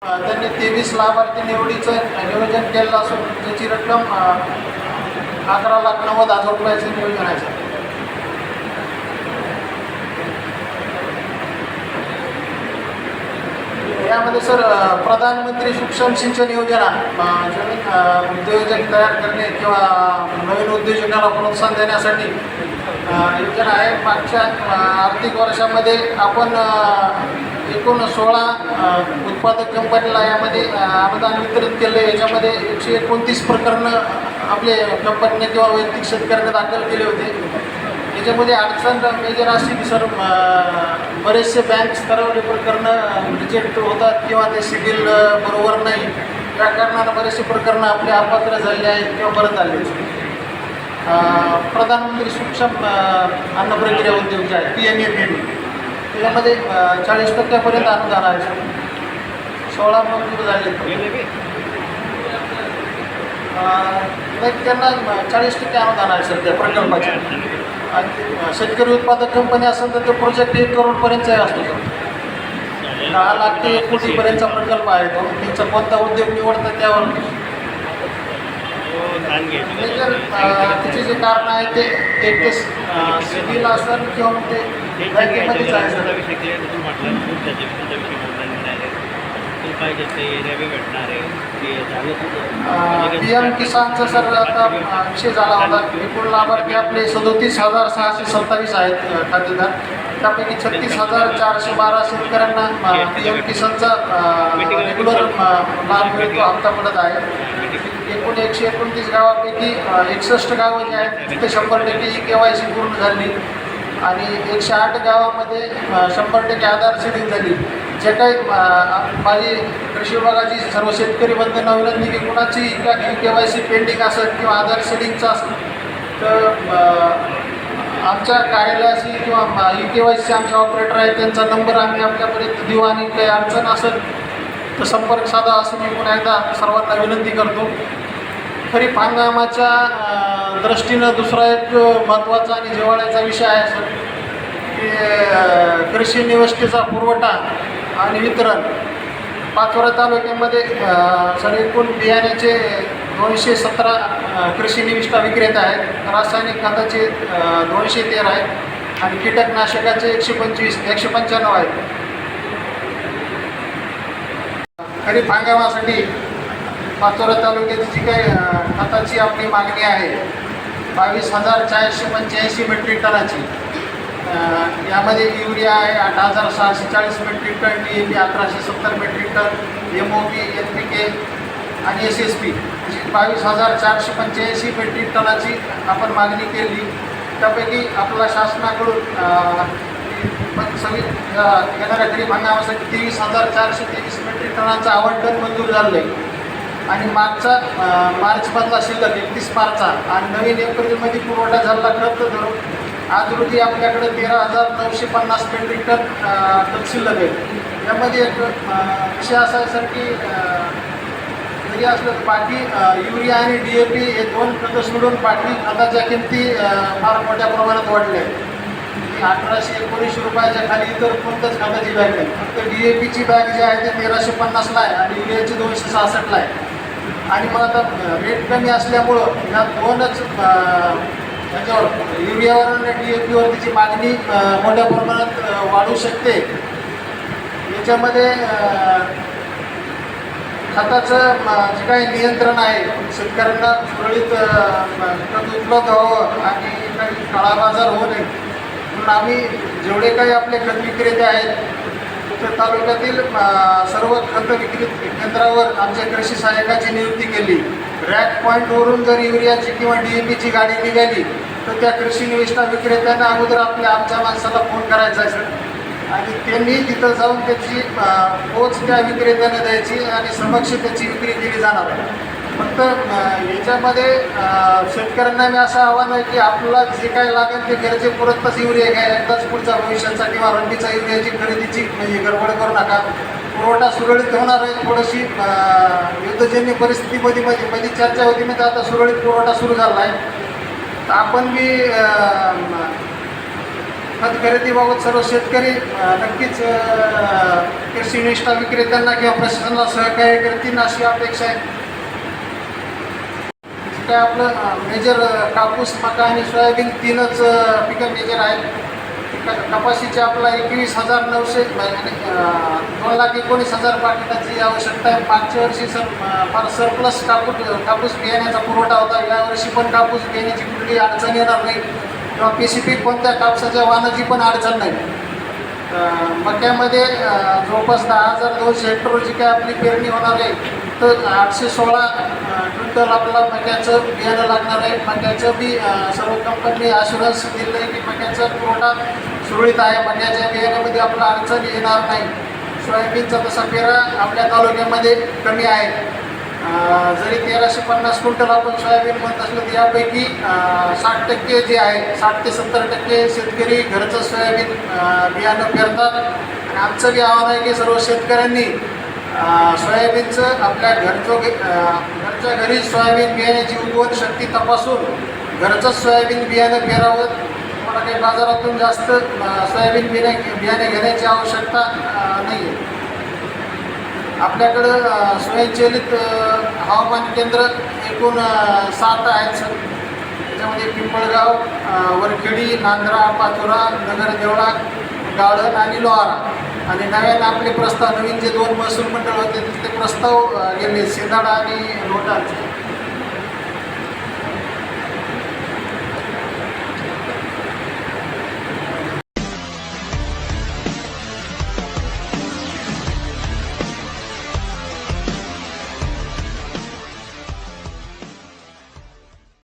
त्यांनी 23 लाभार्थी निवडीचं नियोजन केलं असून त्याची रक्कम 11,90,000 रुपयाचं नियोजन आहे सर. यामध्ये सर प्रधानमंत्री सूक्ष्म सिंचन योजना जमीन उद्योजक तयार करणे किंवा नवीन उद्योजकाला प्रोत्साहन देण्यासाठी योजना आहे. मागच्या आर्थिक वर्षामध्ये आपण एकूण 16 उत्पादक कंपनीला यामध्ये अनुदान वितरित केले. याच्यामध्ये 129 प्रकरणं आपले कंपनीने किंवा वैयक्तिक शेतकऱ्यांनी दाखल केले होते. याच्यामध्ये अडचण मेजर अशी की सर बरेचसे बँक स्तरावरील प्रकरणं रिजेक्ट होतात किंवा ते सिबिल बरोबर नाही. त्या कारणानं बरेचसे प्रकरणं आपले अपात्र झाले आहेत किंवा परत आले. प्रधानमंत्री सूक्ष्म अन्न प्रक्रिया उद्योग जे आहे PMFBY त्याच्यामध्ये 40% अनुदान आहे सर. 16 मंजूर झाले. त्यांना 40% अनुदान आहे सर त्या प्रकल्पाचे. आणि शेतकरी उत्पादक कंपनी असेल तर तो प्रोजेक्ट 1 करोडपर्यंतचा असतो सर. 10 लाख ते 1 कोटीपर्यंतचा प्रकल्प आहे तो. त्यांचा कोणता उद्योग निवडतात त्यावर त्याचे जे कारण आहे ते एक ते सिबिल असेल किंवा मग ते बँकेमध्येच आहे सर. PM किसानचा सर आता विषय झाला होता. एकूण लाभार्थी आपले 37,627 आहेत खातेदार. त्यापैकी 36,412 शेतकऱ्यांना PM किसानचा रेग्युलर लाभ मिळतो, हप्ता पडत आहे. एकूण 129 गावापैकी 61 गावं जे आहेत तिथे 100% KYC पूर्ण झाली आणि 108 गावामध्ये 100% आधार सीडिंग झाली. जे काही माझी कृषी विभागाची सर्व शेतकरी बंधूंना विनंती की कुणाची KYC पेंडिंग असेल किंवा आधार सीडिंगचं असेल तर आमच्या कार्यालयाशी किंवा KYC आमचे ऑपरेटर आहेत त्यांचा नंबर आम्ही आपल्यापर्यंत देऊ आणि काही अडचण असेल तर संपर्क साधा असं मी पुन्हा एकदा सर्वांना विनंती करतो. खरीप हंगामाच्या दृष्टीनं दुसरा एक महत्त्वाचा आणि जिव्हाळ्याचा विषय आहे सर की कृषी निविष्ठेचा पुरवठा आणि वितरण. पाचोरा तालुक्यामध्ये सर एकूण बियाण्याचे 217 कृषी निविष्ठा विक्रेता आहेत. रासायनिक खताचे 213 आहेत आणि कीटकनाशकाचे 195 आहेत. खरीप हंगामासाठी पाचोरा तालुक्याची जी काही खताची आपली मागणी आहे 22,485 मेट्रिक टनाची. यामध्ये युरिया आहे 8,640 metric ton, DAP 1,170 metric ton, MOP, NPK आणि SSP 22,485 मेट्रिक टनाची आपण मागणी केली. त्यापैकी आपल्याला शासनाकडून येणाऱ्या खरीप हंगामासाठी 23,423 मेट्रिक टनाचं आवंटन मंजूर झालं आहे. आणि मागचा मार्चमधला शिल्लक 31 मार्चचा आणि नवीन एप्रिलमध्ये पुरवठा झालेला खर्च धरून आज रोजी आपल्याकडे 13,950 मेट्रिक टन शिल्लक आहे. यामध्ये एक विषय असा आहे सर की जरी असलं तर बाकी युरिया आणि DAP हे 2 खतं सोडून बाकी खताच्या किमती फार मोठ्या प्रमाणात वाढल्या आहेत. 1,819 रुपयाच्या खाली इतर कोणत्याच खताची बॅग नाही. फक्त DAPची बॅग जी आहे ते 1,350ला आहे आणि युरियाची 266ला आहे. आणि मग आता रेट कमी असल्यामुळं ह्या 2च ह्याच्यावर युरियावर आणि DAPवर तिची मागणी मोठ्या प्रमाणात वाढू शकते. याच्यामध्ये खताचं जे काही नियंत्रण आहे शेतकऱ्यांना सुरळीत खत उपलब्ध व्हावं आणि काही काळाबाजार होऊ नये म्हणून आम्ही जेवढे काही आपले खत विक्रेते आहेत तर तालुक्यातील सर्व खत विक्री केंद्रावर आमच्या कृषी सहाय्यकाची नियुक्ती केली. रॅक पॉईंटवरून जर युरियाची किंवा DAPची गाडी निघाली तर त्या कृषी निविष्ठा विक्रेत्यांना अगोदर आमच्या माणसाला फोन करायचा आहे सर आणि त्यांनी तिथं जाऊन त्याची पोच त्या विक्रेत्याने द्यायची आणि समक्ष त्याची विक्री केली जाणार आहे. फक्त याच्यामध्ये शेतकऱ्यांना मी असं आव्हान आहे की आपल्याला जे काही लागेल ते गरजे पुरतच युरिया घ्या. एकदाच पुढच्या भविष्याचा किंवा रंगीचा युरियाची खरेदीची म्हणजे गडबड करू नका. पुरवठा सुरळीत होणार आहे. थोडीशी युद्धजन्य परिस्थितीमध्ये मध्ये चर्चा होती म्हणजे आता सुरळीत पुरवठा सुरू झाला आहे. तर आपण बी खत खरेदीबाबत सर्व शेतकरी नक्कीच कृषी निष्ठा विक्रेत्यांना किंवा प्रशासनाला सहकार्य करतील अशी अपेक्षा आहे. काय आपलं मेजर कापूस, मका आणि सोयाबीन तीनच पिकं मेजर आहेत. कपाशीची आपला 21,900 आणि 2,19,000 पाकिटाची आवश्यकता आहे. मागच्या वर्षी फार सरप्लस कापूस बियाण्याचा पुरवठा होता. यावर्षी पण कापूस बियाण्याची कुठली अडचण येणार नाही किंवा स्पेसिफिक कोणत्या कापसाच्या वाणाची पण अडचण नाही. मक्यामध्ये जवळपास 10,200 हेक्टर जी काय आपली पेरणी होणार आहे, तर 816 क्विंटल आपला मक्याचं बियाणं लागणार आहे. मक्याचं बी सर्व कंपनी ॲश्युरन्स दिलं आहे की मक्याचा पुरवठा सुरळीत आहे. मक्याच्या बियाण्यामध्ये आपला अडचण येणार नाही. सोयाबीनचा तसा पेरा आपल्या तालुक्यामध्ये कमी आहे. जरी 1,350 क्विंटल आपण सोयाबीन म्हणत असलं तर यापैकी 60% जे आहे, 60 ते 70% शेतकरी घरचं सोयाबीन बियाणं पेरतात. आणि आमचं बी आव्हान आहे की सर्व शेतकऱ्यांनी सोयाबीनचं आपल्या घरच्या घरी सोयाबीन बियाण्याची उगवण शक्ती तपासून घरचंच सोयाबीन बियाणं पेरावं. तुम्हाला काही बाजारातून जास्त सोयाबीन बियाणे घेण्याची आवश्यकता नाही आहे. आपल्याकडं स्वयंचलित हवामान केंद्र एकूण 7 आहेत सर. त्याच्यामध्ये पिंपळगाव, वरखेडी, नांद्रा, पाचोरा, नगर देवळा, गाळण आणि लोहारा. आणि नव्यानं आपले प्रस्ताव, नवीन जे 2 महसूल मंडळ होते ते प्रस्ताव गेले, सिंदाडा आणि लोटाचे.